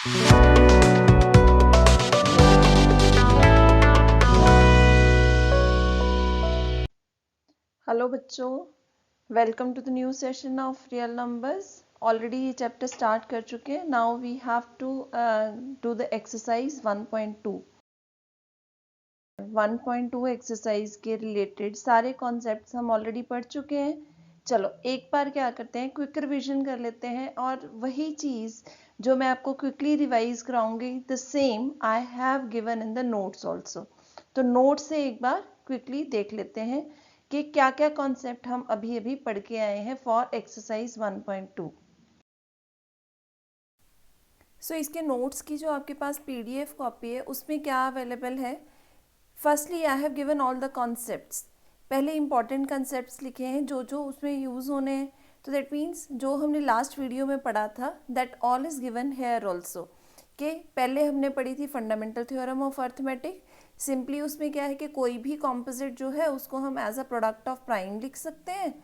Hello बच्चों, welcome to the new session of real numbers. Already ये chapter start कर चुके हैं। Now we have to do the exercise 1.2। 1.2 exercise के related सारे कॉन्सेप्ट्स हम ऑलरेडी पढ़ चुके हैं। चलो एक बार क्या करते हैं, क्विक रिवीजन कर लेते हैं और वही चीज़ जो मैं आपको क्विकली रिवाइज कराऊंगी, the same I have given in the notes also. तो नोट से एक बार क्विकली देख लेते हैं कि क्या क्या कॉन्सेप्ट हम अभी अभी पढ़ के आए हैं फॉर एक्सरसाइज 1.2। सो इसके नोट्स की जो आपके पास पीडीएफ कॉपी है उसमें क्या अवेलेबल है। Firstly I have given all the concepts. पहले इंपॉर्टेंट कॉन्सेप्ट्स लिखे हैं जो जो उसमें यूज़ होने हैं। तो दैट मीन्स जो हमने लास्ट वीडियो में पढ़ा था that all is given here also. कि पहले हमने पढ़ी थी fundamental theorem of arithmetic. Simply उसमें क्या है कि कोई भी कॉम्पोजिट जो है उसको हम as a product of prime लिख सकते हैं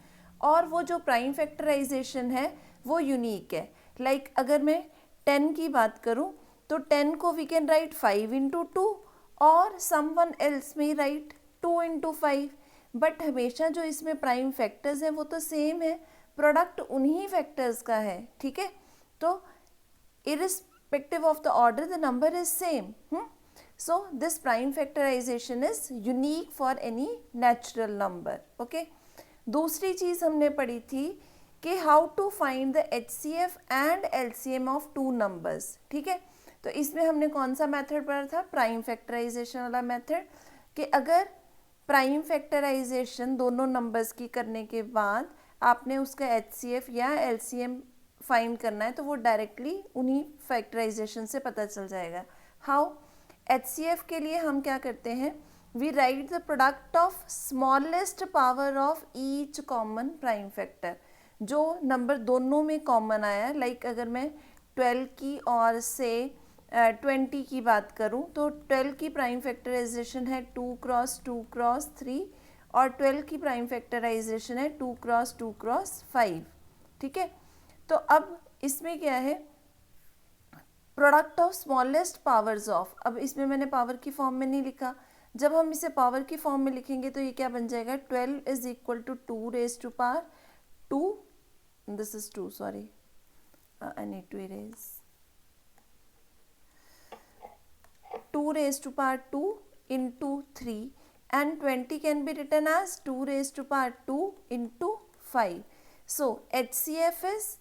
और वो जो प्राइम फैक्टराइजेशन है वो यूनिक है। लाइक अगर मैं 10 की बात करूं तो 10 को वी कैन राइट 5 इंटू 2 और समवन एल्स में राइट 2 इंटू 5। बट हमेशा जो इसमें प्राइम फैक्टर्स हैं वो तो सेम है, प्रोडक्ट उन्हीं फैक्टर्स का है। ठीक है, तो irrespective of the order the number is same. So this prime factorization is unique for any natural number. Okay, दूसरी चीज़ हमने पढ़ी थी कि how to find the HCF and LCM of two numbers. ठीक है, तो इसमें हमने कौन सा मेथड पढ़ा था, प्राइम फैक्टराइजेशन वाला मेथड। कि अगर प्राइम फैक्टराइजेशन दोनों नंबर्स की करने के बाद आपने उसका HCF या LCM फाइंड करना है तो वो डायरेक्टली उन्हीं फैक्टराइजेशन से पता चल जाएगा। हाउ, HCF के लिए हम क्या करते हैं, we write the product of smallest power of each common prime factor. जो नंबर दोनों में कॉमन आया, लाइक अगर मैं 12 की और से 20 की बात करूं तो 12 की प्राइम फैक्टराइजेशन है 2 क्रॉस 2 क्रॉस 3 और 12 की प्राइम फैक्टराइजेशन है 2 क्रॉस 2 क्रॉस 5। ठीक है, तो अब इसमें क्या है, product of smallest powers of. अब इसमें मैंने पावर की फॉर्म में नहीं लिखा, जब हम इसे पावर की फॉर्म में लिखेंगे तो ये क्या बन जाएगा, 12 is equal to 2 raise to power 2, this is 2, sorry I need to erase, 2 raised to power 2 into 3 and 20 can be written as 2 raised to power 2 into 5. So HCF is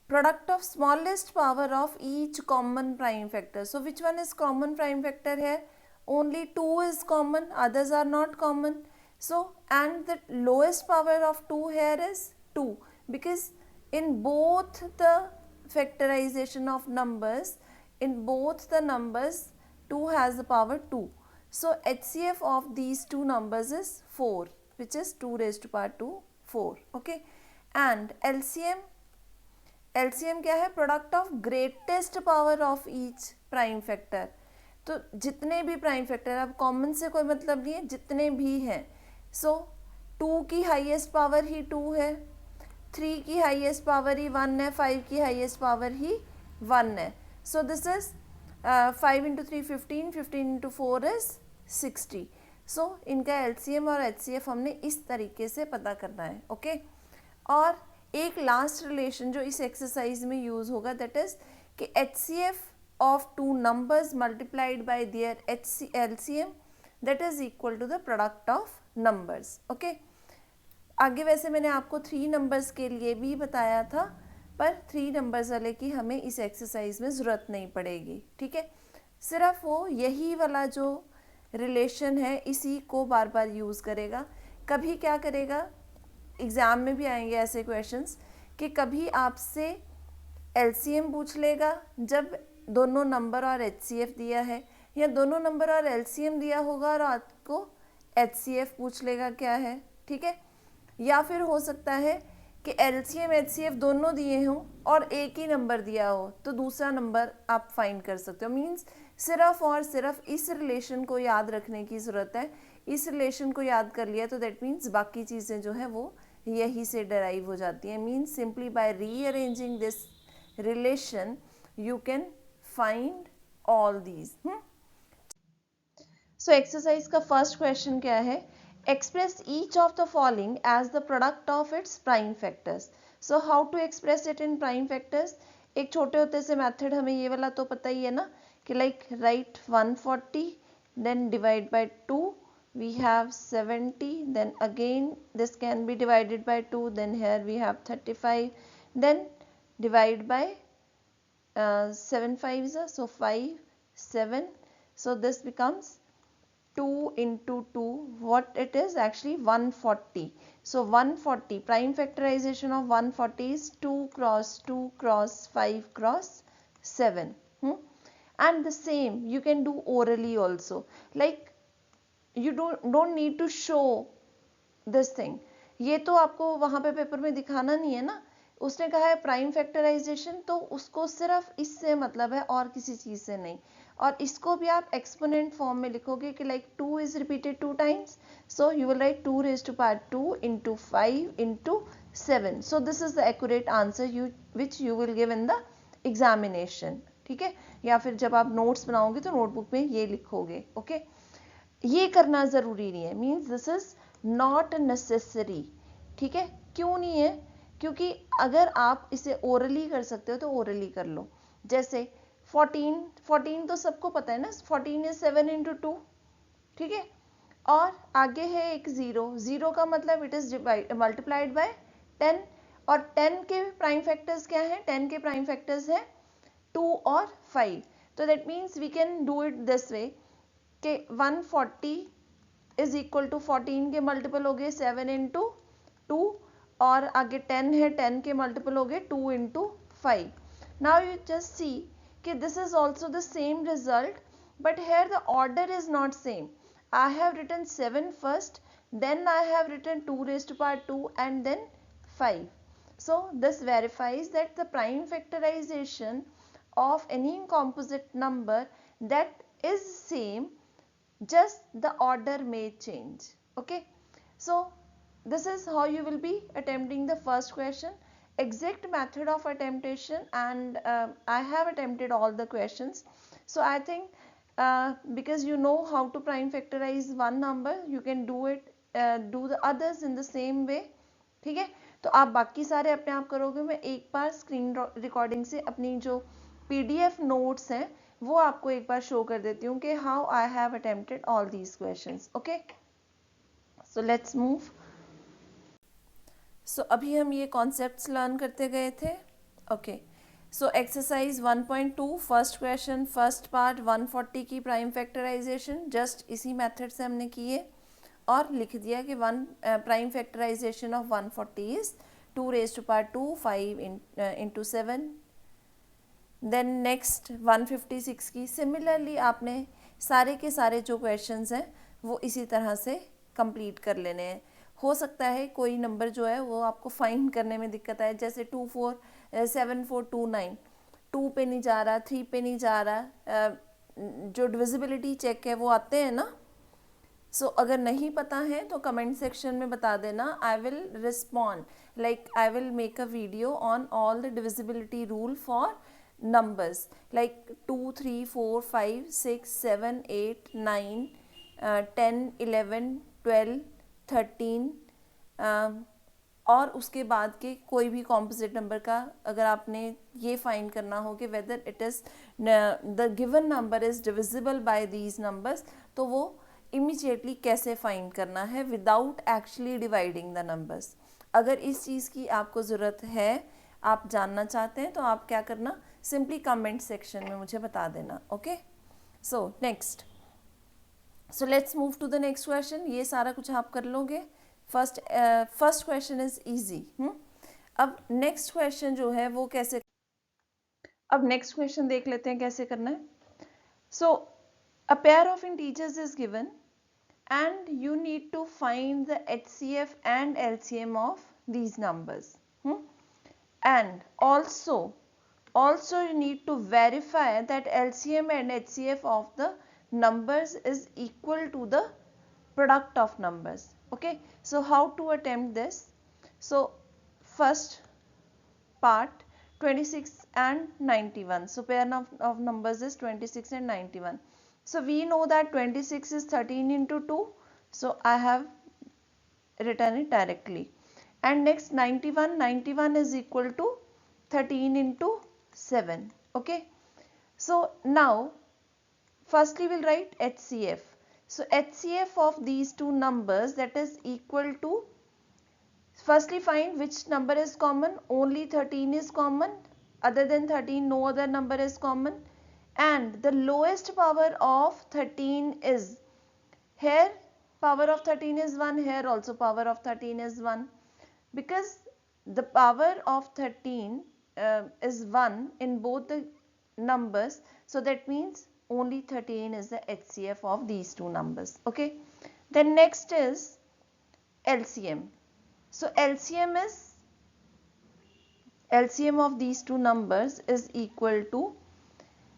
product of smallest power of each common prime factor. So which one is common prime factor here? Only 2 is common, others are not common. So and the lowest power of 2 here is 2, because in both the factorization of numbers, in both the numbers 2 has the power 2. So HCF of these two numbers is 4, which is 2 raised to power 2, 4. Okay, and LCM क्या है, product of greatest power of each prime factor. तो जितने भी prime factor, अब common से कोई मतलब नहीं है, जितने भी हैं। सो 2 की हाईएस्ट पावर ही 2 है, 3 की हाईएस्ट पावर ही 1 है, 5 की हाईएस्ट पावर ही 1 है। So this is 5 into 3 15, 15 into 4 is 60. So इनका LCM और HCF हमने इस तरीके से पता करना है। ओके, और एक लास्ट रिलेशन जो इस एक्सरसाइज में यूज़ होगा दैट इज कि HCF of two numbers multiplied by their LCM that is equal to the product of numbers. Okay, आगे वैसे मैंने आपको 3 नंबर्स के लिए भी बताया था, पर 3 नंबर्स वाले की हमें इस एक्सरसाइज में ज़रूरत नहीं पड़ेगी। ठीक है, सिर्फ वो यही वाला जो रिलेशन है इसी को बार बार यूज़ करेगा। कभी क्या करेगा, एग्ज़ाम में भी आएंगे ऐसे क्वेश्चंस कि कभी आपसे LCM पूछ लेगा जब दोनों नंबर और HCF दिया है, या दोनों नंबर और LCM दिया होगा और आपको HCF पूछ लेगा क्या है। ठीक है, या फिर हो सकता है कि LCM HCF दोनों दिए हों और एक ही नंबर दिया हो तो दूसरा नंबर आप फाइंड कर सकते हो। मींस सिर्फ और सिर्फ इस रिलेशन को याद रखने की ज़रूरत है। इस रिलेशन को याद कर लिया तो दैट मीन्स बाकी चीज़ें जो है वो यही से डराइव हो जाती हैं। Means simply by rearranging this relation you can find all these. So exercise का first question क्या है? Express each of the following as the product of its prime factors. So how to express it in prime factors? एक छोटे होते से method हमें ये वाला तो पता ही है ना कि like write 140 then divide by 2 we have 70, then again this can be divided by 2, then here we have 35, then divide by 7 5s so 5 7, so this becomes 2 into 2, what it is actually 140. So 140 prime factorization of 140 is 2 cross 2 cross 5 cross 7. And the same you can do orally also, like you don't need to show this thing. ये तो आपको वहां पे paper में दिखाना नहीं है ना, उसने कहा है प्राइम फैक्टराइजेशन, तो उसको सिर्फ इससे मतलब है और किसी चीज से नहीं। और इसको भी आप एक्सपोनेंट फॉर्म में लिखोगे कि like 2 is repeated 2 times, so you will write 2 raised to power 2 into 5 into 7. So this is the accurate answer which you will give in the examination. ठीक है, या फिर जब आप नोट्स बनाओगे तो नोटबुक में ये लिखोगे। ओके, ये करना जरूरी नहीं है, means this is not necessary. ठीक है, क्यों नहीं है? क्योंकि अगर आप इसे ओरली कर सकते हो तो ओरली कर लो। जैसे 14 तो सबको पता है ना, 14 इज 7 into 2। ठीक है, और आगे है एक 0 का मतलब इट इज मल्टीप्लाइड बाय 10, और 10 के प्राइम फैक्टर्स क्या है? 10 के प्राइम फैक्टर्स है 2 और 5। तो that means we can do it this way कि 140 इज इक्वल टू 14 के मल्टीपल हो गए 7 into 2, और आगे 10 है, 10 के मल्टीपल हो गए 2 into 5. Now you just see कि this is also the same result, but here the order is not same. I have written 7 first, then I have written 2 raised to power 2 and then 5. So this verifies that the prime factorization of any composite number that is same, just the order may change. Okay, so this is how you will be attempting the first question. Exact method of attemptation, and I have attempted all the questions, so I think because you know how to prime factorize one number, you can do it, do the others in the same way. ठीक है, तो आप बाकी सारे अपने आप करोगे। मैं एक बार स्क्रीन रिकॉर्डिंग से अपनी जो PDF नोट्स हैं वो आपको एक बार शो कर देती हूँ कि how I have attempted all these questions. Okay, so let's move. So अभी हम ये कॉन्सेप्ट्स लर्न करते गए थे। Okay, so exercise 1.2 first question first part 140 की प्राइम फैक्टराइजेशन जस्ट इसी मेथड से हमने किए और लिख दिया कि prime factorisation of 140 is 2 raised to power 2 5 into 7। Then next 156 की सिमिलरली आपने सारे के सारे जो क्वेश्चंस हैं वो इसी तरह से कंप्लीट कर लेने हैं। हो सकता है कोई नंबर जो है वो आपको फाइंड करने में दिक्कत आए, जैसे 247429 2 पे नहीं जा रहा, 3 पे नहीं जा रहा, जो डिविजिबिलिटी चेक है वो आते हैं ना। सो अगर नहीं पता है तो कमेंट सेक्शन में बता देना, I will respond, like I will make a video on all the divisibility rule for numbers like 2 3 4 5 6 7 8 9 10 11 12 13 और उसके बाद के कोई भी कॉम्पोजिट नंबर का अगर आपने ये फाइंड करना हो कि whether it is the given number is divisible by these numbers, तो वो इमीडिएटली कैसे फाइंड करना है without actually dividing the numbers. अगर इस चीज़ की आपको ज़रूरत है, आप जानना चाहते हैं, तो आप क्या करना, सिंपली कमेंट सेक्शन में मुझे बता देना। Okay, so next, so let's move to the next question. ये सारा कुछ आप कर लोगे। First question is easy. अब नेक्स्ट क्वेश्चन जो है वो कैसे, अब नेक्स्ट क्वेश्चन देख लेते हैं कैसे करना है। So a pair of integers is given and you need to find the HCF and LCM of these numbers, and also you need to verify that LCM and HCF of the numbers is equal to the product of numbers. Okay, so how to attempt this? So first part 26 and 91. So pair of numbers is 26 and 91. So we know that 26 is 13 into 2. So I have written it directly. And next 91 is equal to 13 into 7. Okay. So now firstly we'll write HCF. So HCF of these two numbers, that is equal to, firstly find which number is common. Only 13 is common. Other than 13 no other number is common. And the lowest power of 13 is, here power of 13 is 1, here also power of 13 is 1. Because the power of 13 is 1 in both the numbers, so that means only 13 is the HCF of these two numbers. Okay. Then next is LCM. So LCM of these two numbers is equal to,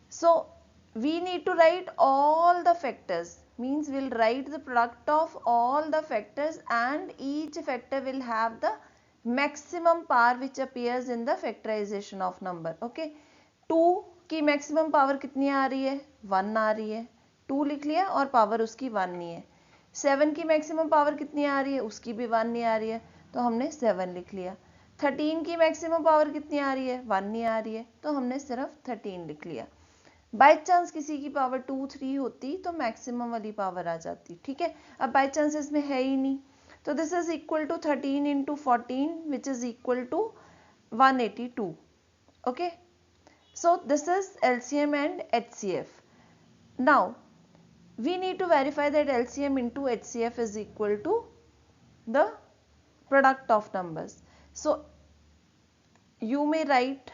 so we need to write all the factors, means we'll write the product of all the factors, and each factor will have the maximum power which appears in the factorization of number. Okay. 2 की maximum power कितनी आ रही है, 1 आ रही है, 2 लिख लिया और power उसकी 1 नहीं है. 7 की मैक्सिमम पावर कितनी आ रही है, उसकी भी 1 नहीं आ रही है, तो हमने 7 लिख लिया. 13 की मैक्सिमम पावर कितनी आ रही है, 1 नहीं आ रही है, तो हमने सिर्फ 13 लिख लिया. बाई चांस किसी की पावर 2, 3 होती तो मैक्सिमम वाली पावर आ जाती. ठीक है. अब बाई चांस इसमें है ही नहीं, तो this is equal to 13 into 14 which is equal to 182. Okay. So this is LCM and HCF. Now we need to verify that LCM into HCF is equal to the product of numbers. So you may write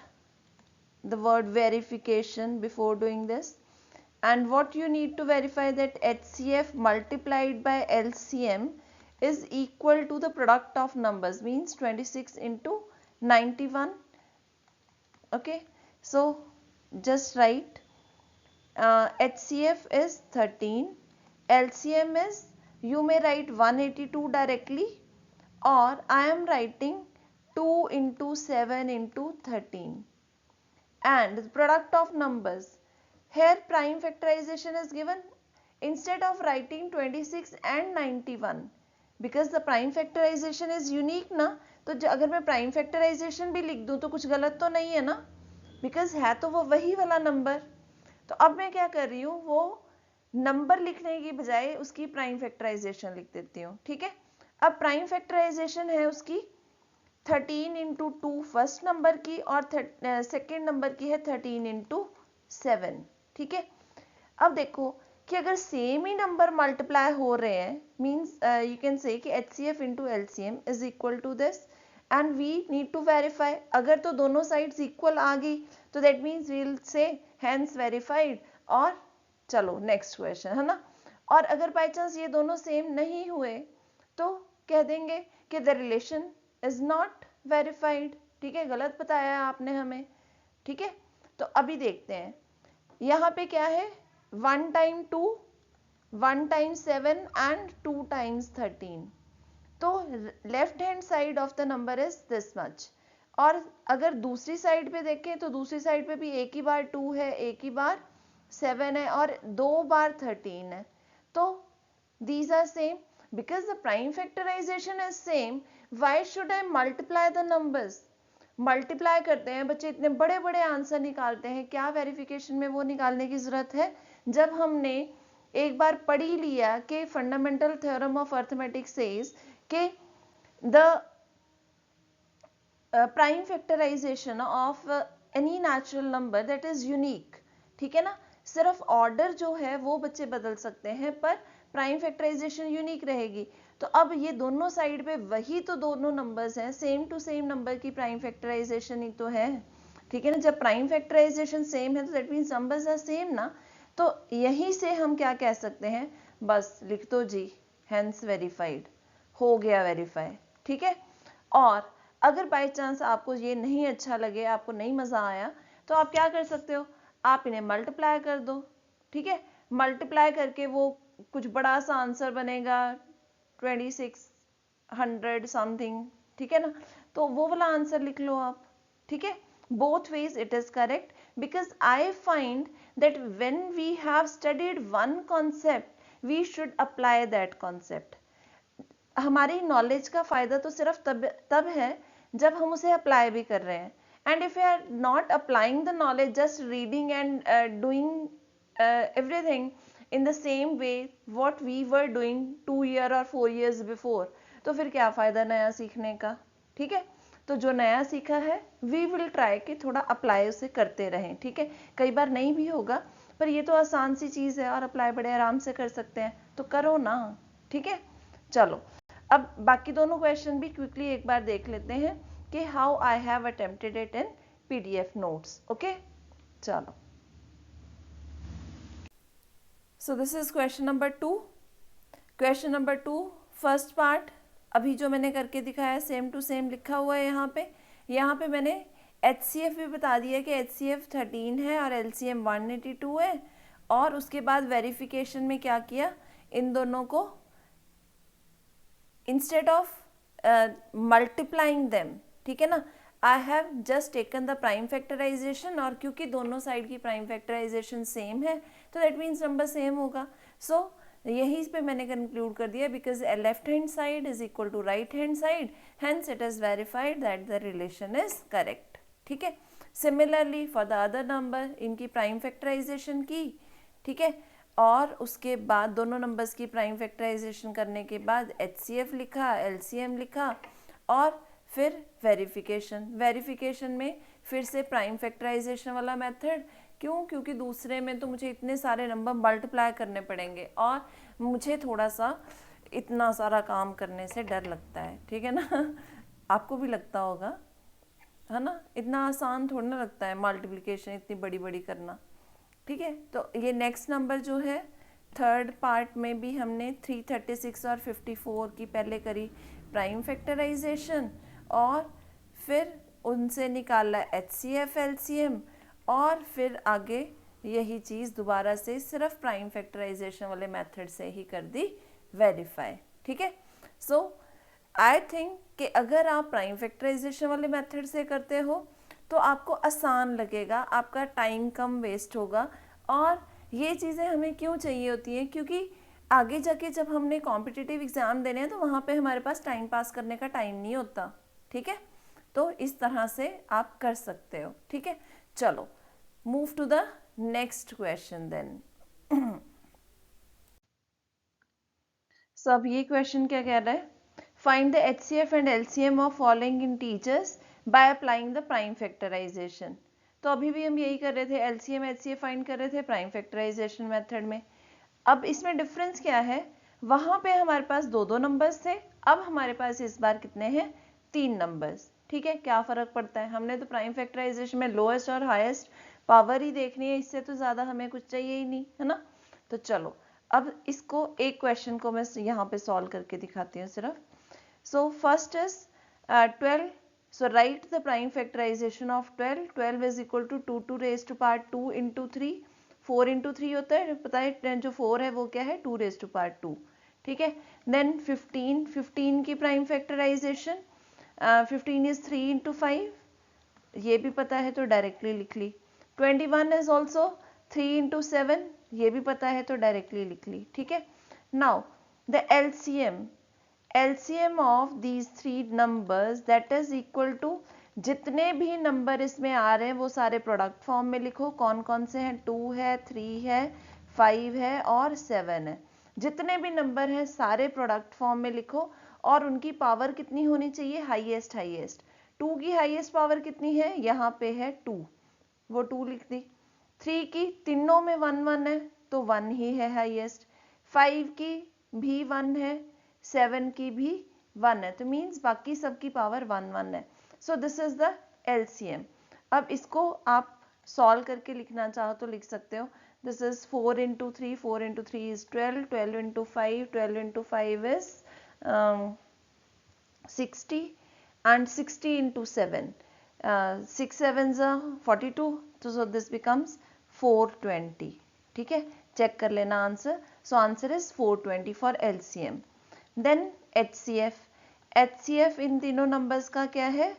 the word verification before doing this, and what you need to verify that HCF multiplied by LCM is equal to the product of numbers, means 26 into 91. Okay. So just write HCF is 13, LCM is, you may write 182 directly, or I am writing 2 into 7 into 13. And the product of numbers, here prime factorization is given. Instead of writing 26 and 91, because the prime factorization is unique ना, तो अगर मैं prime factorization भी लिख दूँ तो कुछ गलत तो नहीं है ना, बिकॉज है तो वो वही वाला नंबर. तो अब मैं क्या कर रही हूँ, वो नंबर लिखने की बजाय उसकी प्राइम फैक्टराइजेशन लिख देती हूँ. ठीक है. अब प्राइम फैक्टराइजेशन है उसकी 13 into 2 फर्स्ट नंबर की, और सेकेंड नंबर की है 13 into 7. ठीक है. अब देखो कि अगर सेम ही नंबर मल्टीप्लाई हो रहे हैं, मीन्स यू कैन से कि HCF into LCM is equal to this, and we need to verify. अगर तो दोनों साइड्स इक्वल आ गई तो that means we will say hence verified, और चलो नेक्स्ट क्वेश्चन, है ना. और अगर बाय चांस ये दोनों सेम नहीं हुए तो कह देंगे कि the relation is not verified. ठीक है. गलत बताया आपने हमें. ठीक है. तो अभी देखते हैं यहाँ पे क्या है, 1 times 2, 1 times 7 and 2 times 13. तो left hand side of the number is this much. और अगर दूसरी साइड पे देखें तो दूसरी साइड पे भी एक ही बार 2 है, एक ही बार 7 है, और 2 बार 13 है. तो these are same. Because the prime factorization is same, why should I multiply the numbers? Multiply करते हैं बच्चे, इतने बड़े बड़े आंसर निकालते हैं, क्या वेरिफिकेशन में वो निकालने की जरूरत है, जब हमने एक बार पढ़ ही लिया कि fundamental theorem of arithmetic says कि the prime factorisation of any natural number that is unique. ठीक है ना. सिर्फ ऑर्डर जो है वो बच्चे बदल सकते हैं, पर प्राइम फैक्टराइजेशन यूनिक रहेगी. तो अब ये दोनों साइड पे वही तो दोनों नंबर्स हैं, सेम टू सेम नंबर की प्राइम फैक्टराइजेशन ही तो है. ठीक है ना. जब प्राइम फैक्टराइजेशन सेम है तो that means numbers are same ना. तो यहीं से हम क्या कह सकते हैं, बस लिख दो जी, हेंस वेरीफाइड, हो गया वेरीफाई. ठीक है. और अगर बाय चांस आपको ये नहीं अच्छा लगे, आपको नहीं मजा आया, तो आप क्या कर सकते हो, आप इन्हें मल्टीप्लाई कर दो. ठीक है. मल्टीप्लाई करके वो कुछ बड़ा सा आंसर बनेगा 2600 समथिंग. ठीक है ना. तो वो वाला आंसर लिख लो आप. ठीक है. both ways it is correct, because I find that when we have studied one concept we should apply that concept. हमारी नॉलेज का फायदा तो सिर्फ तब है जब हम उसे अप्लाई भी कर रहे हैं, and if you are not applying the knowledge, just reading and doing everything in the same way what we were doing 2 year or 4 years before, तो फिर क्या फायदा नया सीखने का. ठीक है, तो जो नया सीखा है वी विल ट्राई कि थोड़ा अप्लाई उसे करते रहें. ठीक है, कई बार नहीं भी होगा, पर ये तो आसान सी चीज है और अप्लाई बड़े आराम से कर सकते हैं, तो करो ना. ठीक है, चलो अब बाकी दोनों क्वेश्चन भी क्विकली एक बार देख लेते हैं कि how I have attempted it in PDF notes. Okay, चलो. So this is question number 2. Question number 2, first part अभी जो मैंने करके दिखाया सेम टू सेम लिखा हुआ है यहाँ पे मैंने HCF भी बता दिया कि HCF 13 है और LCM 182 है, और उसके बाद वेरिफिकेशन में क्या किया, इन दोनों को इंस्टेड ऑफ मल्टीप्लाइंग देम, ठीक है ना, I have just taken the prime factorization, और क्योंकि दोनों साइड की प्राइम फैक्टराइजेशन सेम है तो दैट मीन्स नंबर सेम होगा. सो यहीं पे मैंने कंक्लूड कर दिया, because left hand side is equal to right hand side, hence it is verified that the relation is correct. ठीक है, similarly for the other number इनकी प्राइम फैक्टराइजेशन की. ठीक है, और उसके बाद दोनों नंबर्स की प्राइम फैक्टराइजेशन करने के बाद HCF लिखा, LCM लिखा, और फिर वेरिफिकेशन में फिर से प्राइम फैक्टराइजेशन वाला मेथड. क्यों? क्योंकि दूसरे में तो मुझे इतने सारे नंबर मल्टीप्लाई करने पड़ेंगे और मुझे थोड़ा सा इतना सारा काम करने से डर लगता है. ठीक है ना, आपको भी लगता होगा, है ना, इतना आसान थोड़ा ना लगता है मल्टीप्लिकेशन इतनी बड़ी बड़ी करना. ठीक है, तो ये नेक्स्ट नंबर जो है थर्ड पार्ट में भी हमने 336 और 54 की पहले करी प्राइम फैक्टराइजेशन, और फिर उनसे निकाला HCF LCM, और फिर आगे यही चीज़ दोबारा से सिर्फ प्राइम फैक्टराइजेशन वाले मेथड से ही कर दी वेरीफाई. ठीक है, सो आई थिंक कि अगर आप प्राइम फैक्टराइजेशन वाले मेथड से करते हो तो आपको आसान लगेगा, आपका टाइम कम वेस्ट होगा. और ये चीज़ें हमें क्यों चाहिए होती हैं, क्योंकि आगे जाके जब हमने कॉम्पिटिटिव एग्ज़ाम देने हैं तो वहाँ पे हमारे पास टाइम पास करने का टाइम नहीं होता. ठीक है, तो इस तरह से आप कर सकते हो. ठीक है, चलो move to the next question then. So अब ये क्वेश्चन क्या कह रहा है, find the HCF and LCM of following integers by applying the prime factorisation. तो अभी भी हम यही कर रहे थे, LCM HCF फाइंड कर रहे थे प्राइम फैक्टराइजेशन मेथड में. अब इसमें डिफरेंस क्या है, वहां पे हमारे पास दो नंबर्स थे, अब हमारे पास इस बार कितने हैं, 3 नंबर्स. ठीक है, क्या फर्क पड़ता है, हमने तो प्राइम फैक्टराइजेशन में लोएस्ट और हाईएस्ट पावर ही देखनी है, इससे तो ज्यादा हमें कुछ चाहिए ही नहीं, है ना. तो चलो अब इसको एक क्वेश्चन को मैं यहाँ पे सॉल्व करके दिखाती हूँ सिर्फ. So first is 12. So write the prime factorization of 12. 12 is equal to 2 raised to power 2 into 3. 4 into 3 होता है, पता है जो 4 है वो क्या है, 2 raised to power 2. ठीक है, then 15. 15 की प्राइम फैक्टराइजेशन 15 is 3 into 5, ये भी पता है तो डायरेक्टली लिख ली. 21 is also 3 into 7, ये भी पता है तो डायरेक्टली लिख ली. ठीक है, now the LCM of these 3 numbers that is equal to, जितने भी नंबर इसमें आ रहे हैं वो सारे प्रोडक्ट फॉर्म में लिखो. कौन कौन से हैं, 2 है, 3 है, 5 है और 7 है. जितने भी नंबर हैं सारे प्रोडक्ट फॉर्म में लिखो, और उनकी पावर कितनी होनी चाहिए, हाईएस्ट. 2 की हाईएस्ट पावर कितनी है, यहाँ पे है 2, वो 2 लिख दी. 3 की तीनों में 1 1 है तो 1 ही है हाईएस्ट. 5 की भी 1 है, 7 की भी 1 है, तो मीन्स बाकी सबकी पावर 1 1 है. So this is the LCM. अब इसको आप सॉल्व करके लिखना चाहो तो लिख सकते हो. This is 4 into 3, 4 into 3 is 12, 12 into 5, 12 into 5 is 60, and 60 into 7, 6 7s are 42, so this becomes 420. ठीक है, चेक कर लेना answer. So answer is 420 for LCM. Then HCF इन तीनों नंबर्स का क्या है,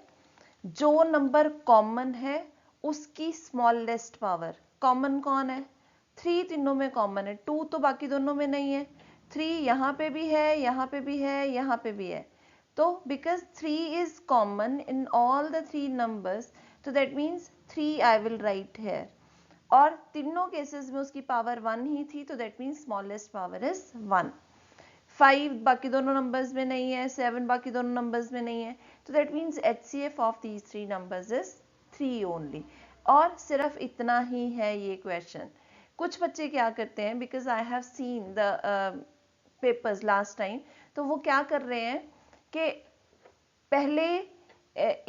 जो नंबर कॉमन है उसकी स्मॉलेस्ट पावर। कॉमन कौन है? 3 तीनों में कॉमन है, 2 तो बाकी दोनों में नहीं है, 3 यहाँ पे भी है, यहाँ पे भी है, यहाँ पे भी है। तो because 3 is common in all the 3 numbers, तो that means 3 I will write here. और तीनों केसेस में उसकी पावर 1 ही थी, तो that means smallest power is 1। 5 बाकी दोनों नंबर्स में नहीं है, 7 बाकी दोनों नंबर्स में नहीं है, तो that means HCF of these 3 numbers is 3 only. और सिर्फ इतना ही है ये क्वेश्चन। कुछ बच्चे क्या करते हैं, because I have seen the papers last time, तो वो क्या कर रहे हैं कि पहले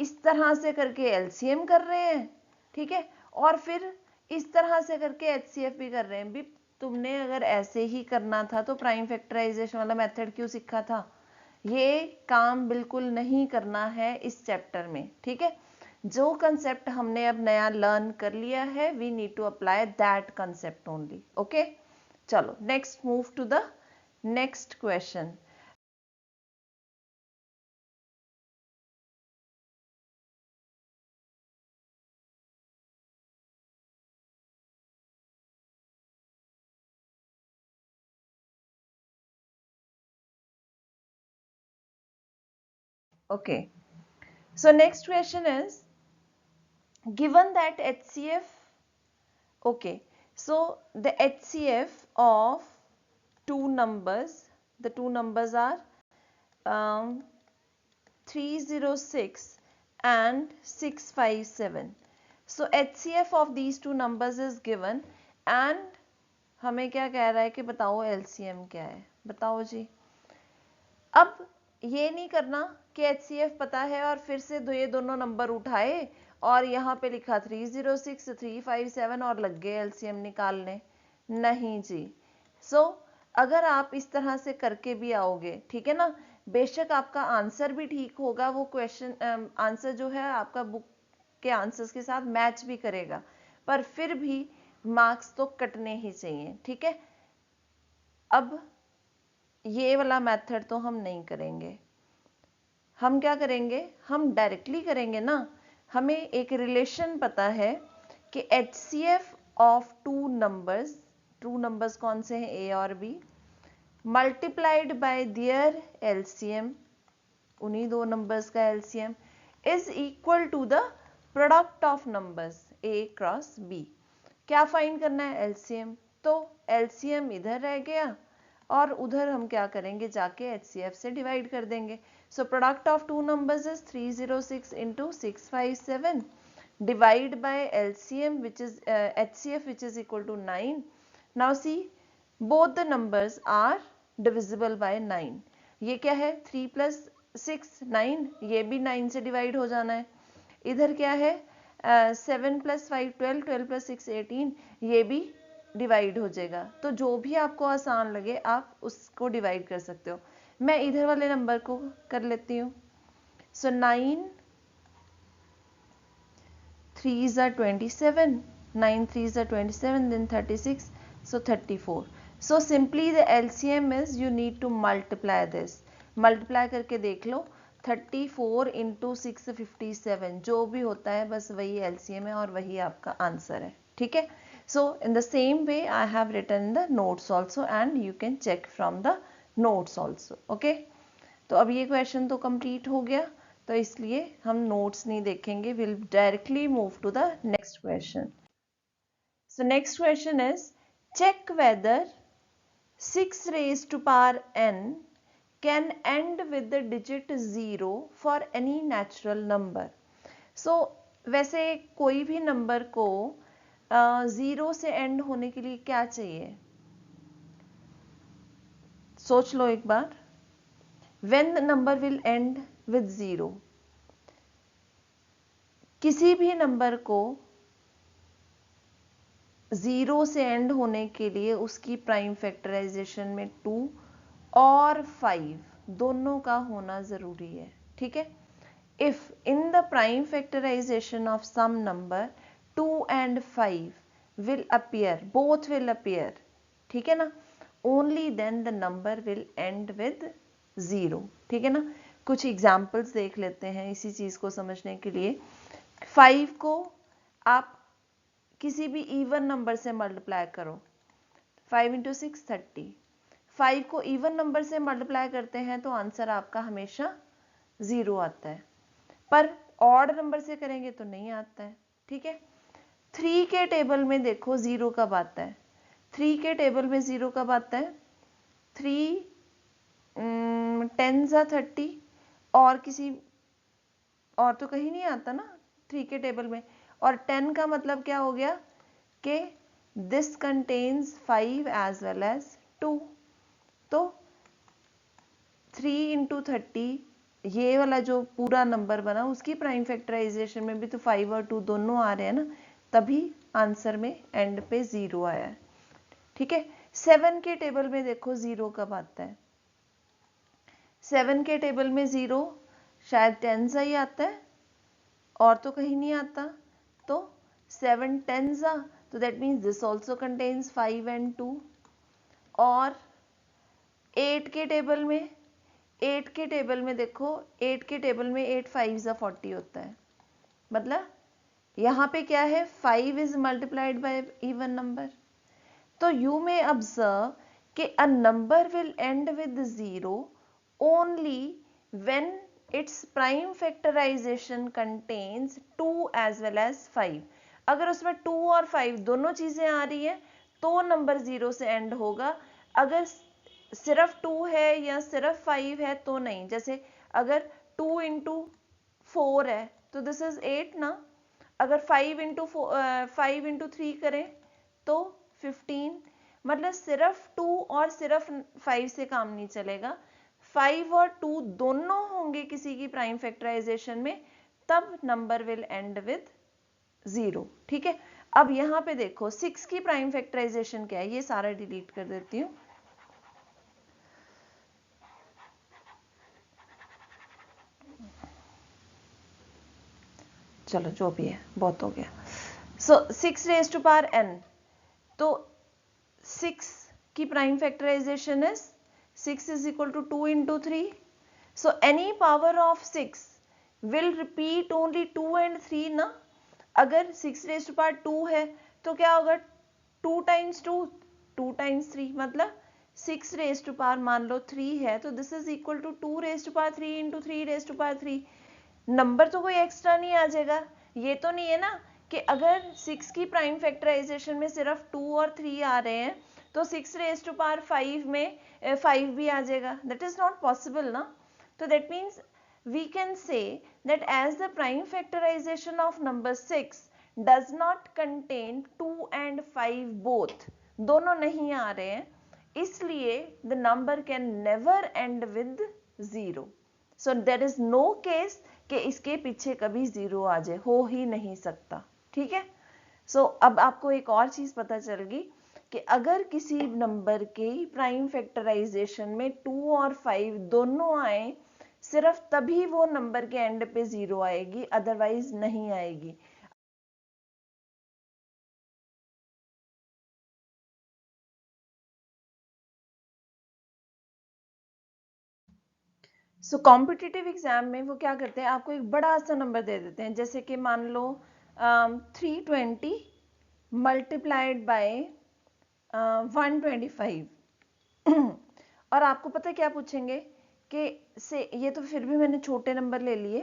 इस तरह से करके LCM कर रहे हैं, ठीक है, और फिर इस तरह से करके HCF भी कर रहे हैं। भी तुमने अगर ऐसे ही करना था तो प्राइम फैक्टराइजेशन वाला मेथड क्यों सीखा था? ये काम बिल्कुल नहीं करना है इस चैप्टर में, ठीक है। जो कंसेप्ट हमने अब नया लर्न कर लिया है, we need to apply that concept only, okay. चलो next, move to the next question. Okay, so next question is, given that HCF, okay, so the HCF of two numbers, the two numbers are 306 and 657. So HCF of these two numbers is given and हमें क्या कह रहा है कि बताओ LCM क्या है, बताओ जी। अब ये नहीं करना कि HCF पता है और फिर से ये दोनों नंबर उठाए और यहाँ पे लिखा 306 357 और लग गए LCM निकालने, नहीं जी। अगर आप इस तरह से करके भी आओगे, ठीक है ना, बेशक आपका आंसर भी ठीक होगा, वो क्वेश्चन आंसर जो है आपका बुक के आंसर्स के साथ मैच भी करेगा, पर फिर भी मार्क्स तो कटने ही चाहिए, ठीक है। अब ये वाला मेथड तो हम नहीं करेंगे, हम क्या करेंगे, हम डायरेक्टली करेंगे ना। हमें एक रिलेशन पता है कि HCF ऑफ टू नंबर्स कौन से हैं, A और B, multiplied by their LCM, उन्हीं दो नंबर्स का LCM, is equal to the product of numbers A cross B। क्या फाइंड करना है? LCM। तो LCM इधर रह गया और उधर हम क्या करेंगे, जाके HCF से डिवाइड कर देंगे। So product of two numbers is 306 into 657 divide by LCM which is HCF which is equal to 9. Now see, both the numbers are divisible by 9. ये क्या है, 3 plus 6 9, ये भी 9 से डिवाइड हो जाना है। इधर क्या है, 7 plus 5 12, 12 plus 6 18, ये भी डिवाइड हो जाएगा। तो जो भी आपको आसान लगे आप उसको डिवाइड कर सकते हो। मैं इधर वाले नंबर को कर लेती हूँ। सो 9 3s are 27, 9 3s are 27, then 36, so 34. So simply the LCM is, you need to multiply this, multiply करके देख लो, 34 into 657 जो भी होता है बस वही LCM है और वही आपका आंसर है, ठीक है। So in the same way I have written the notes also and you can check from the notes also, okay। तो अब ये क्वेश्चन तो कंप्लीट हो गया, तो इसलिए हम नोट्स नहीं देखेंगे, will directly move to the next question. So next question is, check whether 6 raised to power n can end with the digit 0 for any natural number. So वैसे कोई भी नंबर को 0 से एंड होने के लिए क्या चाहिए, सोच लो एक बार। When the number will end with 0, किसी भी नंबर को 0 से एंड होने के लिए उसकी प्राइम फैक्टराइजेशन में 2 और 5 दोनों का होना जरूरी है, ठीक है। If in the prime factorisation of some number 2 and 5 will appear, both will appear, ठीक है ना, only then the number will end with 0, ठीक है ना। कुछ एग्जाम्पल्स देख लेते हैं इसी चीज़ को समझने के लिए। 5 को आप किसी भी इवन नंबर से मल्टीप्लाई करो, 5 × 6 30। 5 को इवन नंबर से मल्टीप्लाई करते हैं तो आंसर आपका हमेशा 0 आता है, पर ऑड नंबर से करेंगे तो नहीं आता है। ठीक है, 3 के टेबल में देखो 0 कब आता है, 3 के टेबल में 0 कब आता है, 3 10 × 30, और किसी और तो कहीं नहीं आता ना 3 के टेबल में। और 10 का मतलब क्या हो गया कि this contains 5 as well as 2, तो 3 × 30 ये वाला जो पूरा नंबर बना उसकी प्राइम फैक्टराइजेशन में भी तो 5 और 2 दोनों आ रहे हैं ना, तभी आंसर में एंड पे 0 आया है। ठीक है, 7 के टेबल में देखो 0 कब आता है, 7 के टेबल में 0 शायद 10 सा ही आता है और तो कहीं नहीं आता, तो 7 10 सा, तो that means this also contains 5 and 2। और 8 के टेबल में, 8 के टेबल में देखो, 8 के टेबल में 8 5 सा 40 होता है, मतलब यहाँ पे क्या है, 5 is multiplied by even number. तो यू मे ऑब्जर्व कि a number will end with 0 only when its prime factorization contains 2 as well as 5। अगर उसमें 2 और 5 दोनों चीजें आ रही हैं तो नंबर 0 से एंड होगा, अगर सिर्फ 2 है या सिर्फ 5 है तो नहीं। जैसे अगर 2 × 4 है तो दिस इज 8 ना, अगर 5 × 3 करें तो 15, मतलब सिर्फ 2 और सिर्फ 5 से काम नहीं चलेगा, 5 और 2 दोनों होंगे किसी की प्राइम फैक्टराइजेशन में, तब नंबर विल एंड विद 0। ठीक है, अब यहाँ पे देखो 6 की प्राइम फैक्टराइजेशन क्या है, ये सारा डिलीट कर देती हूँ। चलो जो भी है बहुत हो गया। So 6 raise to power n, तो 6 की prime factorization is 6 is equal to 2 × 3। So any power of 6 will repeat only 2 and 3 ना। अगर 6 रेज टू पावर 2 है तो क्या होगा, 2 × 2 2 × 3, मतलब 6 रेज टू पावर मान लो 3 है तो this is equal to 2 raise to power 3 × 3 raise to power 3। Number तो कोई एक्स्ट्रा नहीं आ जाएगा, ये तो नहीं है ना कि अगर 6 की प्राइम फैक्टराइजेशन में सिर्फ 2 और 3 आ रहे हैं तो 6 रेज टू पावर 5 में 5 भी आ जाएगा, दैट इज नॉट पॉसिबल ना। तो that means we can say that as the prime factorization of number 6 does not contain 2 and 5 both, दोनों नहीं आ रहे हैं, इसलिए the number can never end with 0। so there is no case कि इसके पीछे कभी 0 आ जाए, हो ही नहीं सकता। ठीक है, सो अब आपको एक और चीज पता चल गई कि अगर किसी नंबर के प्राइम फैक्टराइजेशन में 2 और 5 दोनों आए, सिर्फ तभी वो नंबर के एंड पे 0 आएगी, अदरवाइज नहीं आएगी। सो कॉम्पिटिटिव एग्जाम में वो क्या करते हैं, आपको एक बड़ा सा नंबर दे देते हैं, जैसे कि मान लो 320 मल्टीप्लाइड बाय 125 और आपको पता है क्या पूछेंगे कि से ये तो फिर भी मैंने छोटे नंबर ले लिए,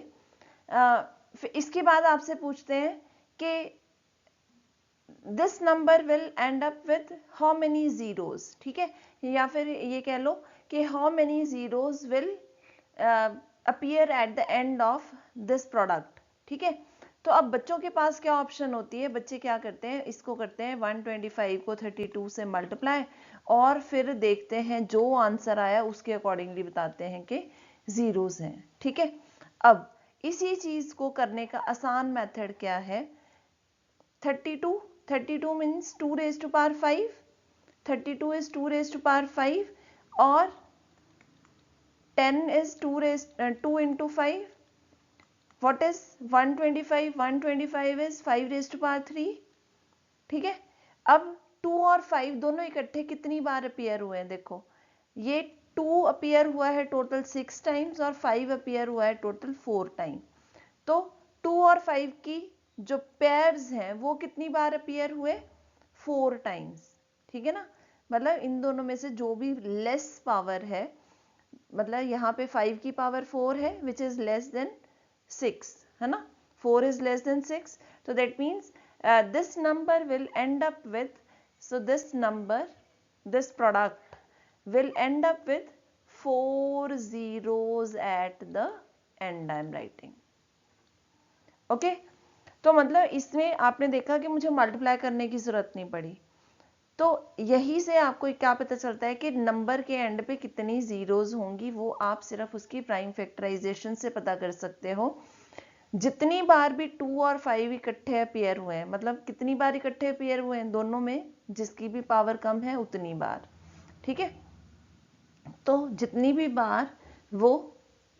इसके बाद आपसे पूछते हैं कि this number will and up with how many zeros. ठीक है, या फिर ये कह लो कि how many zeros will appear at the end of this product. ठीक है, तो अब बच्चों के पास क्या ऑप्शन होती है, बच्चे क्या करते हैं, इसको करते हैं 125 को 32 से मल्टीप्लाई और फिर देखते हैं जो आंसर आया उसके अकॉर्डिंगली बताते हैं कि जीरोज हैं। ठीक है, अब इसी चीज को करने का आसान मेथड क्या है, 32 means 2 raise to power 5, 32 is 2 raise to power 5 और 10 is 2 into 5. What is 125? 125 is 5 raised to power 3. ठीक है, अब 2 और 5 दोनों इकट्ठे कितनी बार अपीयर हुए हैं, देखो ये 2 अपीयर हुआ है टोटल 6 टाइम्स और 5 अपीयर हुआ है टोटल 4 टाइम। तो 2 और 5 की जो पेयर्स हैं वो कितनी बार अपीयर हुए? 4 टाइम्स, ठीक है ना। मतलब इन दोनों में से जो भी लेस पावर है, मतलब यहाँ पे 5 की पावर 4 है विच इज लेस देन 6, है ना, 4 is less than 6, so that means this number will end up with, so this number, this product will end up with 4 zeros at the end I am writing, okay। तो मतलब इसमें आपने देखा कि मुझे multiply करने की जरूरत नहीं पड़ी। तो यही से आपको क्या पता चलता है कि नंबर के एंड पे कितनी जीरोज होंगी, वो आप सिर्फ उसकी प्राइम फैक्टराइजेशन से पता कर सकते हो। जितनी बार भी 2 और 5 इकट्ठे अपीयर हुए हैं, मतलब कितनी बार इकट्ठे अपीयर हुए हैं दोनों में, जिसकी भी पावर कम है उतनी बार, ठीक है। तो जितनी भी बार वो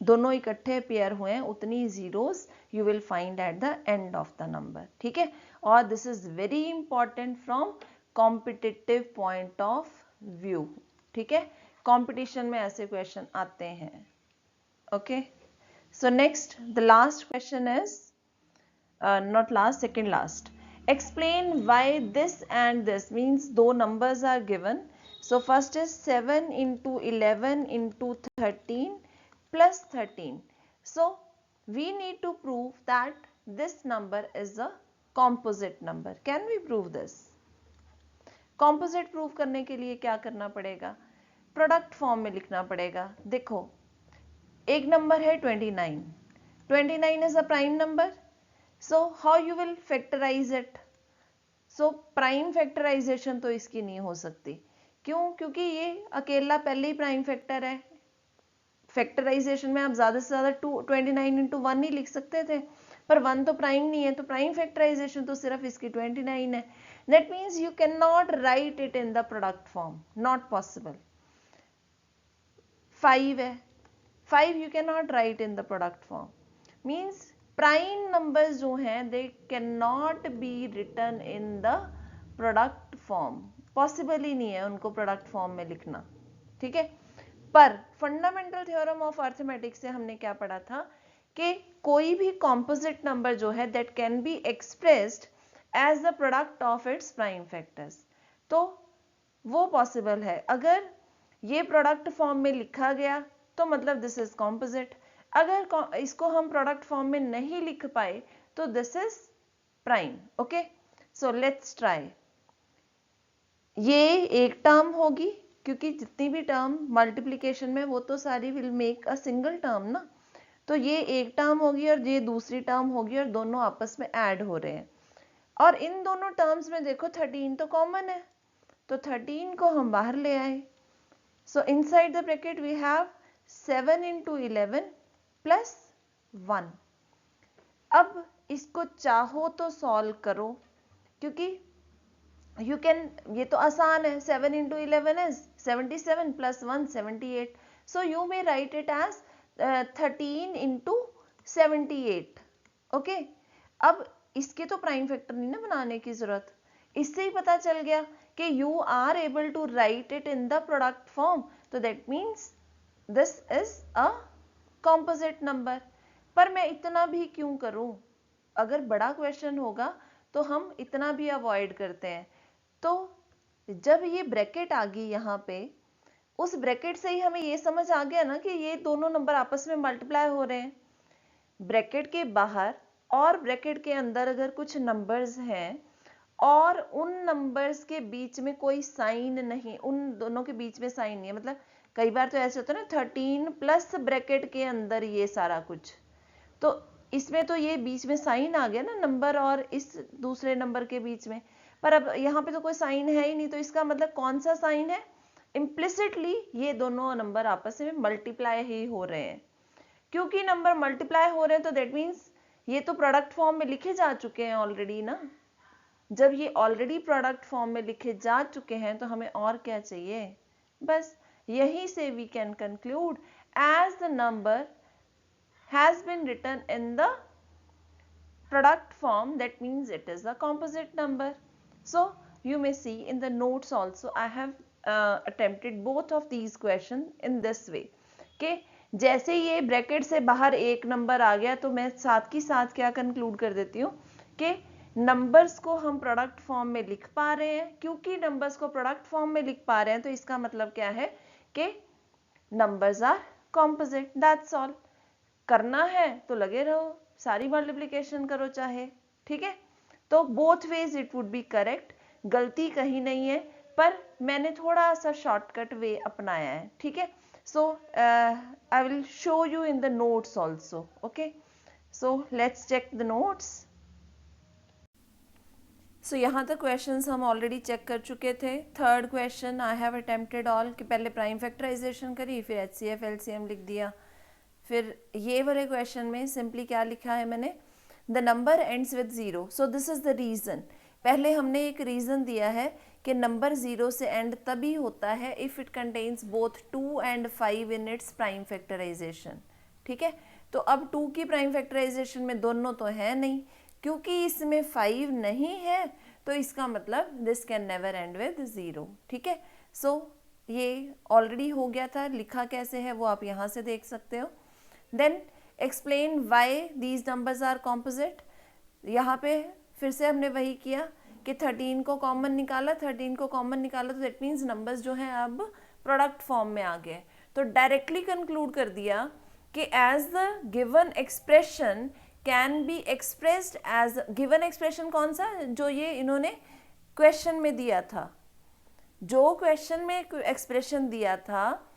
दोनों इकट्ठे अपीयर हुए हैं उतनी zeros you will find at the end of the number, ठीक है। और this is very important from competitive point of view, ठीक है। कंपटीशन में ऐसे क्वेश्चन आते हैं, okay. So next, the last question is, not last, second last. Explain why this and this, means दो numbers are given. So first is 7 into 11 into 13 plus 13. So we need to prove that this number is a composite number. Can we prove this? Composite prove करने के लिए क्या करना पड़ेगा? Product form में लिखना पड़ेगा। देखो, एक नंबर है 29, 29 is a prime number, so how you will factorize it? So prime factorization तो इसकी नहीं हो सकती, क्यों? क्योंकि ये अकेला पहले ही प्राइम फैक्टर है। फैक्टराइजेशन में आप ज्यादा से ज्यादा 29 इंटू 1 ही लिख सकते थे, पर 1 तो प्राइम नहीं है, तो प्राइम फैक्टराइजेशन तो सिर्फ इसकी 29 है। That means you can not right it in the product form, not possible. 5 है, 5 you cannot write in the product form, means prime numbers जो हैं they cannot be written in the product form, possible ही नहीं है उनको product form में लिखना, ठीक है। पर फंडामेंटल थ्योरम ऑफ अर्थमेटिक्स से हमने क्या पढ़ा था कि कोई भी कॉम्पोजिट नंबर जो है that can be expressed as the product of its prime factors, तो वो पॉसिबल है। अगर ये प्रोडक्ट फॉर्म में लिखा गया तो मतलब दिस इज कॉम्पोजिट, अगर इसको हम प्रोडक्ट फॉर्म में नहीं लिख पाए तो this is prime, okay. So let's try. ये एक टर्म होगी, क्योंकि जितनी भी टर्म मल्टीप्लिकेशन में वो तो सारी will make a single term ना, तो ये एक टर्म होगी और ये दूसरी टर्म होगी और दोनों आपस में ऐड हो रहे हैं। और इन दोनों टर्म्स में देखो 13 तो कॉमन है, तो 13 को हम बाहर ले आए। So inside the bracket we have 7 into 11 plus 1. अब इसको चाहो तो सॉल्व करो, क्योंकि you can, ये तो आसान है, 7 into 11 is 77 plus 1 78. So you may write it as 13 into 78. Okay. अब इसके तो प्राइम फैक्टर नहीं ना बनाने की जरूरत, इससे ही पता चल गया कि you are able to write it in the product form, तो that means this is a composite number। पर मैं इतना भी क्यों करूं? अगर बड़ा क्वेश्चन होगा तो हम इतना भी अवॉइड करते हैं। तो जब ये ब्रैकेट आ गई यहाँ पे, उस ब्रैकेट से ही हमें ये समझ आ गया ना कि ये दोनों नंबर आपस में मल्टीप्लाई हो रहे हैं। ब्रैकेट के बाहर और ब्रैकेट के अंदर अगर कुछ नंबर्स हैं और उन नंबर्स के बीच में कोई साइन नहीं, उन दोनों के बीच में साइन नहीं है, मतलब कई बार तो ऐसे होता है ना 13 प्लस ब्रैकेट के अंदर ये सारा कुछ, तो इसमें तो ये बीच में साइन आ गया ना नंबर और इस दूसरे नंबर के बीच में, पर अब यहाँ पे तो कोई साइन है ही नहीं, तो इसका मतलब कौन सा साइन है? इम्प्लिसिटली ये दोनों नंबर आपस में मल्टीप्लाई ही हो रहे हैं। क्योंकि नंबर मल्टीप्लाई हो रहे हैं तो दैट मीन्स ये तो प्रोडक्ट फॉर्म में लिखे जा चुके हैं ऑलरेडी ना। जब ये ऑलरेडी प्रोडक्ट फॉर्म में लिखे जा चुके हैं तो हमें और क्या चाहिए? बस यहीं से we can conclude as the number has been written in the product form, that means it is a composite number. So you may see in the notes also I have attempted both of these question in this way कि जैसे ये bracket से बाहर एक number आ गया तो मैं साथ की साथ क्या कंक्लूड कर देती हूँ कि नंबर्स को हम प्रोडक्ट फॉर्म में लिख पा रहे हैं। क्योंकि नंबर्स को प्रोडक्ट फॉर्म में लिख पा रहे हैं तो इसका मतलब क्या है कि numbers are composite, that's all. करना है तो लगे रहो, सारी मल्टीप्लिकेशन करो चाहे, ठीक है। तो both ways it would be correct, गलती कहीं नहीं है, पर मैंने थोड़ा सा शॉर्टकट वे अपनाया है, ठीक है। So I will show you in the notes also, okay. So let's check the notes. So यहाँ तक क्वेश्चंस हम ऑलरेडी चेक कर चुके थे। Third question I have attempted all, कि पहले प्राइम फैक्टराइजेशन करी, फिर HCF LCM लिख दिया। फिर ये वाले क्वेश्चन में सिंपली क्या लिखा है मैंने, the number ends with 0, so this is the reason. पहले हमने एक रीज़न दिया है कि नंबर 0 से एंड तभी होता है if it contains both 2 and 5 in its prime factorization, ठीक है। तो अब 2 की प्राइम फैक्टराइजेशन में दोनों तो है नहीं, क्योंकि इसमें 5 नहीं है, तो इसका मतलब this can never and with 0, ठीक है। सो ये ऑलरेडी हो गया था, लिखा कैसे है वो आप यहाँ से देख सकते हो। Then explain why these numbers are composite. यहाँ पे फिर से हमने वही किया कि 13 को कॉमन निकाला, 13 को कॉमन निकाला तो दैट मीन्स नंबर्स जो हैं अब प्रोडक्ट फॉर्म में आ गए। तो डायरेक्टली कंक्लूड कर दिया कि as the given expression can be expressed as, given expression कौन सा, जो ये इन्होंने क्वेश्चन में दिया था, जो क्वेश्चन में एक्सप्रेशन दिया था,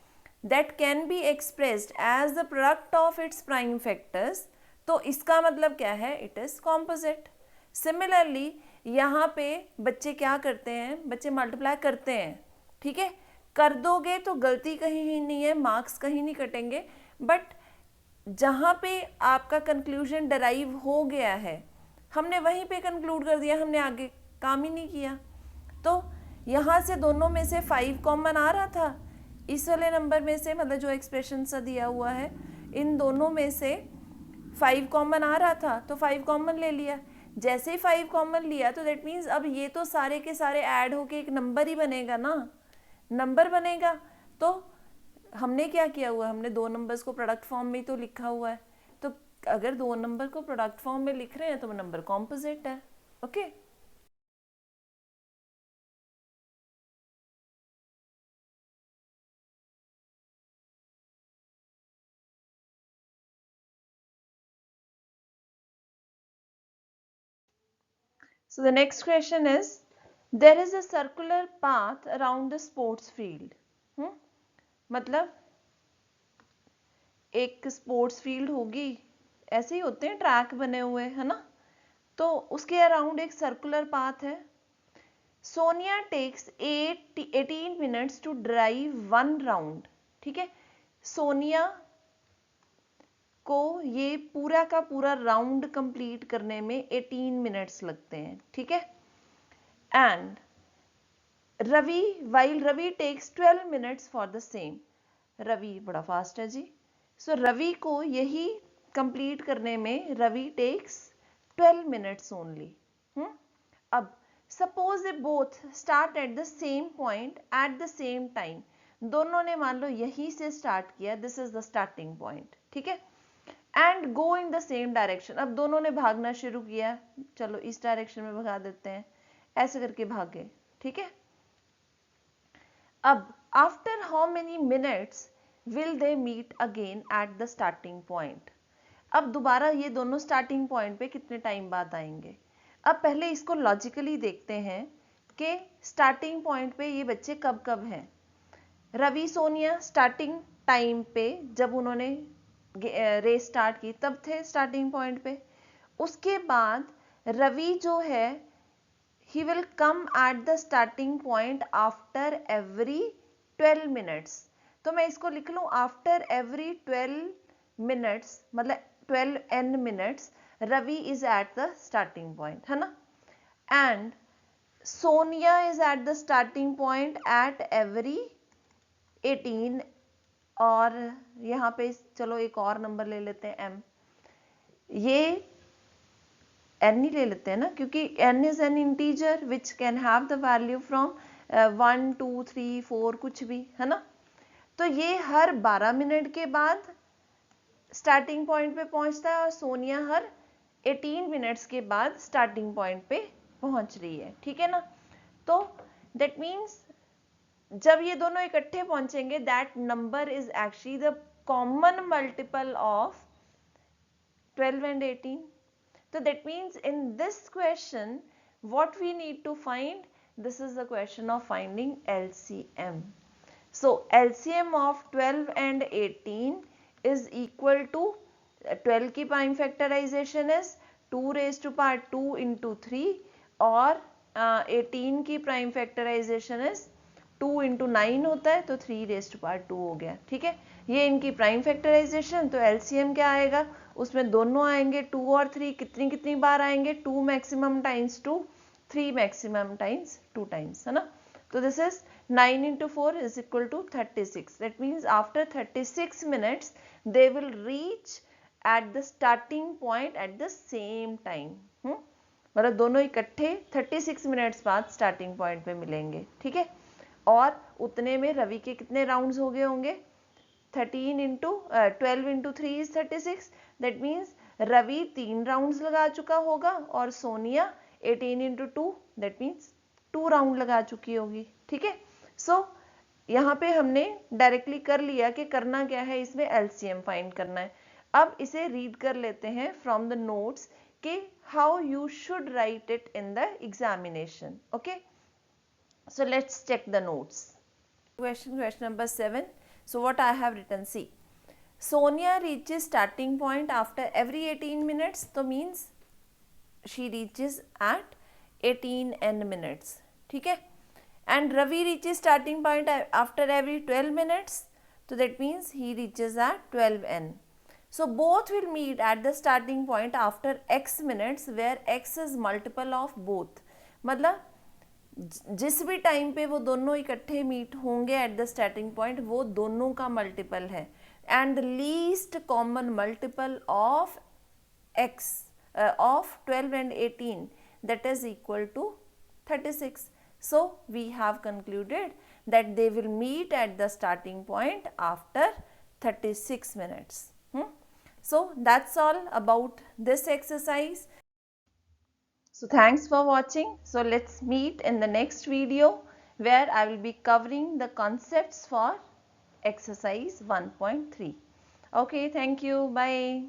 that can be expressed as the product of its prime factors. तो इसका मतलब क्या है, इट इज कॉम्पोजिट। सिमिलरली यहाँ पे बच्चे क्या करते हैं, बच्चे मल्टीप्लाई करते हैं, ठीक है। कर दोगे तो गलती कहीं ही नहीं है, मार्क्स कहीं नहीं कटेंगे, बट जहाँ पे आपका कंक्लूजन डराइव हो गया है हमने वहीं पे कंक्लूड कर दिया, हमने आगे काम ही नहीं किया। तो यहाँ से दोनों में से 5 कॉमन आ रहा था, इस वाले नंबर में से, मतलब जो एक्सप्रेशन सा दिया हुआ है इन दोनों में से 5 कॉमन आ रहा था, तो 5 कॉमन ले लिया। जैसे ही 5 कॉमन लिया तो दैट मीन्स अब ये तो सारे के सारे ऐड होके एक नंबर ही बनेगा ना, नंबर बनेगा। तो हमने क्या किया हुआ, हमने 2 नंबर्स को प्रोडक्ट फॉर्म में तो लिखा हुआ है, तो अगर 2 नंबर को प्रोडक्ट फॉर्म में लिख रहे हैं तो नंबर कॉम्पोजिट है, okay. So the next question is, there is a circular path around the sports field. मतलब एक स्पोर्ट्स फील्ड होगी, ऐसे ही होते हैं ट्रैक बने हुए, है ना, तो उसके अराउंड एक सर्कुलर पाथ है। Sonia takes 18 minutes to drive 1 round, ठीक है। सोनिया को ये पूरा का पूरा राउंड कंप्लीट करने में 18 मिनट्स लगते हैं, ठीक है। And Ravi, while Ravi takes 12 minutes for the same, Ravi बड़ा फास्ट है जी। सो रवि को यही कंप्लीट करने में रवि टेक्स 12 मिनट्स ओनली। अब suppose they both start at the same point at the same time, दोनों ने मान लो यहीं से स्टार्ट किया, this is the starting point, ठीक है, and go in the same direction. अब दोनों ने भागना शुरू किया, चलो इस डायरेक्शन में भगा देते हैं, ऐसे करके भागे, ठीक है। अब after how many minutes will they meet again at the starting point, अब दोबारा ये दोनों स्टार्टिंग पॉइंट पे कितने टाइम बाद आएंगे। अब पहले इसको लॉजिकली देखते हैं कि स्टार्टिंग पॉइंट पे ये बच्चे कब कब हैं। रवि सोनिया स्टार्टिंग टाइम पे, जब उन्होंने रेस स्टार्ट की तब थे स्टार्टिंग पॉइंट पे। उसके बाद रवि जो है he will come at the starting point after every 12 minutes, तो मैं इसको लिख लूं after every 12 minutes, मतलब 12n minutes Ravi is at the starting point, है ना। and Sonia is at the starting point at every 18, और यहाँ पे चलो एक और नंबर ले लेते हैं m, ये n ही ले लेते हैं ना, क्योंकि n is an integer which can have the value from 1 2 3 4 कुछ भी, है ना। तो ये हर 12 मिनट के बाद स्टार्टिंग पॉइंट पे पहुंचता है और सोनिया हर 18 मिनट्स के बाद स्टार्टिंग पॉइंट पे पहुंच रही है, ठीक है ना। तो दैट मीन्स जब ये दोनों इकट्ठे पहुंचेंगे, that number is actually the common multiple of 12 and 18. So that means in this question what we need to find, this is the question of finding LCM. So LCM of 12 and 18 is equal to 12 की prime factorization is 2 raised to power 2 into 3 और 18 की prime factorization is 2 into 9 होता है, तो 3 raised to power 2 हो गया, ठीक है। ये इनकी प्राइम फैक्टराइजेशन, तो एलसीएम क्या आएगा, उसमें दोनों आएंगे 2 और 3, कितनी कितनी बार आएंगे, 2 maximum times 2, 3 maximum times 2 times, है ना। तो this is 9 into 4 is equal to 36. That means after 36 minutes they will reach at the starting point at the same time. मतलब दोनों इकट्ठे 36 मिनट्स बाद स्टार्टिंग पॉइंट पे मिलेंगे, ठीक है। और उतने में रवि के कितने राउंड्स हो गए होंगे, 13 into 12 into 3 is 36. That means Ravi 3 rounds लगा चुका होगा और Sonia 18 into 2 that means 2 round लगा चुकी होगी, ठीक है। सो यहाँ पे हमने डायरेक्टली कर लिया कि करना क्या है, इसमें एलसीएम फाइंड करना है। अब इसे रीड कर लेते हैं फ्रॉम द नोट्स कि how you should write it in the examination, okay. So let's check the notes. Question number 7. So what I have written, see, Sonia reaches starting point after every 18 minutes, so means she reaches at 18 n minutes, ठीक है। And Ravi reaches starting point after every 12 minutes, so that means he reaches at 12 n. So both will meet at the starting point after x minutes, where x is multiple of both. मतलब जिस भी time पे वो दोनों इकट्ठे meet होंगे eight the starting point, वो दोनों का मल्टीपल है, and the least common multiple of x of 12 and 18 that is equal to 36. So we have concluded that they will meet at the starting point after 36 minutes. So that's all about this exercise. So thanks for watching. So let's meet in the next video where I will be covering the concepts for exercise 1.3. Okay, thank you. Bye.